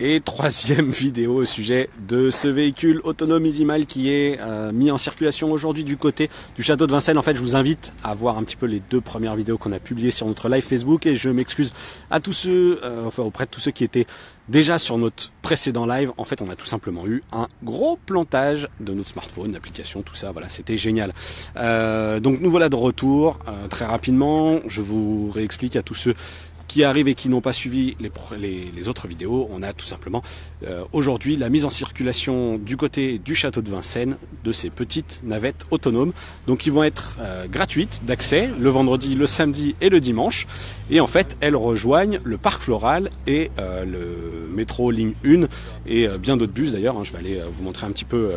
Et troisième vidéo au sujet de ce véhicule autonome EasyMile qui est mis en circulation aujourd'hui du côté du château de Vincennes. En fait, je vous invite à voir un petit peu les deux premières vidéos qu'on a publiées sur notre live Facebook et je m'excuse à tous ceux, auprès de tous ceux qui étaient déjà sur notre précédent live. En fait, on a tout simplement eu un gros plantage de notre smartphone, l'application, tout ça. Voilà, c'était génial. Donc nous voilà de retour très rapidement. Je vous réexplique à tous ceux qui arrivent et qui n'ont pas suivi les autres vidéos. On a tout simplement aujourd'hui la mise en circulation du côté du château de Vincennes de ces petites navettes autonomes, donc qui vont être gratuites d'accès le vendredi, le samedi et le dimanche, et en fait elles rejoignent le parc floral et le métro ligne 1 et bien d'autres bus d'ailleurs, hein. Je vais aller vous montrer un petit peu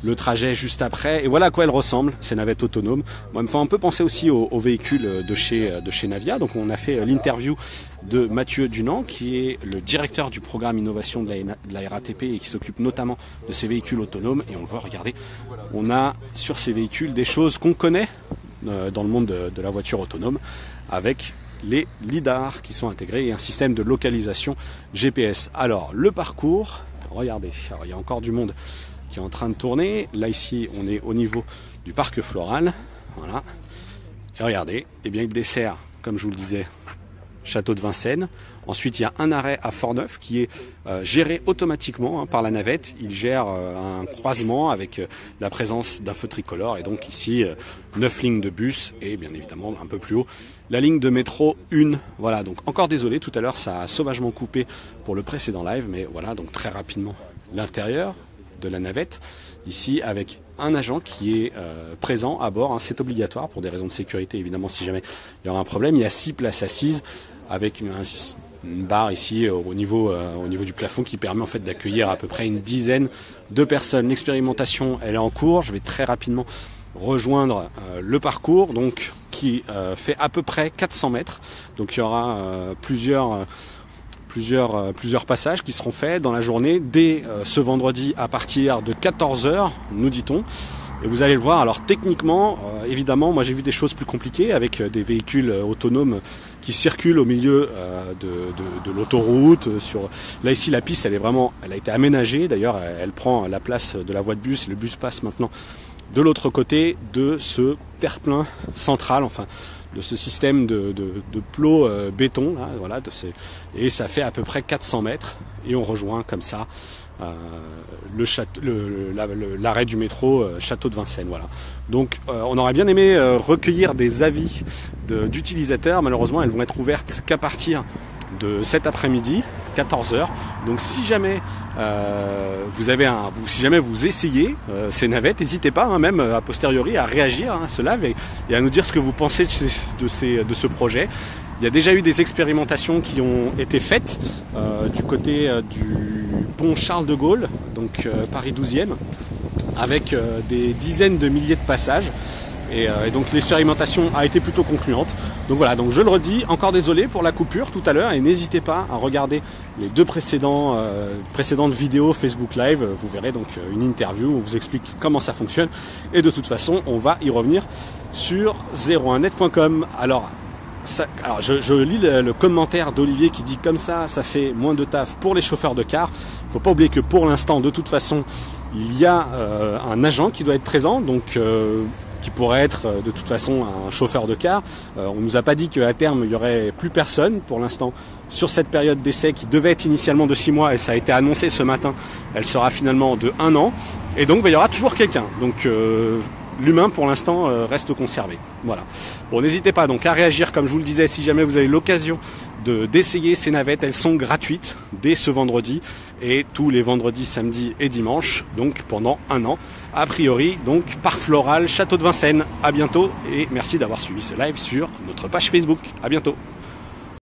le trajet juste après, et voilà à quoi elles ressemblent ces navettes autonomes. Moi, il me fait un peu penser aussi aux véhicules de chez Navia. Donc on a fait l'interview de Mathieu Dunant, qui est le directeur du programme innovation de la RATP et qui s'occupe notamment de ces véhicules autonomes. Et on le voit, regardez, on a sur ces véhicules des choses qu'on connaît dans le monde de la voiture autonome, avec les lidars qui sont intégrés et un système de localisation GPS. Alors le parcours, regardez, alors, il y a encore du monde qui est en train de tourner. Là ici on est au niveau du parc floral, voilà. Et regardez, eh bien il dessert, comme je vous le disais, château de Vincennes. Ensuite, il y a un arrêt à Fort-Neuf qui est géré automatiquement par la navette. Il gère un croisement avec la présence d'un feu tricolore. Et donc ici, 9 lignes de bus et bien évidemment un peu plus haut, la ligne de métro 1. Voilà, donc encore désolé, tout à l'heure ça a sauvagement coupé pour le précédent live. Mais voilà, donc très rapidement, l'intérieur de la navette. Ici, avec un agent qui est présent à bord, hein, c'est obligatoire pour des raisons de sécurité, évidemment, si jamais il y aura un problème. Il y a 6 places assises avec une barre ici au niveau du plafond qui permet en fait d'accueillir à peu près une dizaine de personnes. L'expérimentation, elle est en cours. Je vais très rapidement rejoindre le parcours, donc qui fait à peu près 400 mètres. Donc il y aura plusieurs passages qui seront faits dans la journée dès ce vendredi à partir de 14 h, nous dit-on. Et vous allez le voir, alors techniquement, évidemment, moi j'ai vu des choses plus compliquées avec des véhicules autonomes qui circulent au milieu de l'autoroute. Là ici la piste elle a été aménagée, d'ailleurs elle prend la place de la voie de bus, et le bus passe maintenant de l'autre côté de ce terre-plein central, enfin de ce système de plots béton, là, voilà, et ça fait à peu près 400 mètres et on rejoint comme ça l'arrêt du métro château de Vincennes. Voilà. Donc on aurait bien aimé recueillir des avis d'utilisateurs. Malheureusement elles vont être ouvertes qu'à partir de cet après-midi 14 h. Donc si jamais si jamais vous essayez ces navettes, n'hésitez pas, hein, même a posteriori à réagir à ce live et à nous dire ce que vous pensez de ce projet. Il y a déjà eu des expérimentations qui ont été faites du côté du pont Charles de Gaulle, donc Paris 12e, avec des dizaines de milliers de passages. Et donc l'expérimentation a été plutôt concluante. Donc voilà, donc je le redis, encore désolé pour la coupure tout à l'heure, et n'hésitez pas à regarder les deux précédentes vidéos Facebook Live. Vous verrez donc une interview où on vous explique comment ça fonctionne. Et de toute façon, on va y revenir sur 01net.com. Alors je lis le commentaire d'Olivier qui dit comme ça fait moins de taf pour les chauffeurs de car. Il ne faut pas oublier que pour l'instant, de toute façon, il y a un agent qui doit être présent, donc qui pourrait être de toute façon un chauffeur de car. On nous a pas dit qu'à terme il y aurait plus personne pour l'instant sur cette période d'essai qui devait être initialement de 6 mois et ça a été annoncé ce matin. Elle sera finalement de 1 an et donc il y aura toujours quelqu'un. Donc l'humain pour l'instant reste conservé. Voilà. Bon, n'hésitez pas donc à réagir, comme je vous le disais, si jamais vous avez l'occasion d'essayer ces navettes. Elles sont gratuites dès ce vendredi et tous les vendredis, samedis et dimanches, donc pendant 1 an. A priori, donc parc floral, château de Vincennes. À bientôt et merci d'avoir suivi ce live sur notre page Facebook. À bientôt.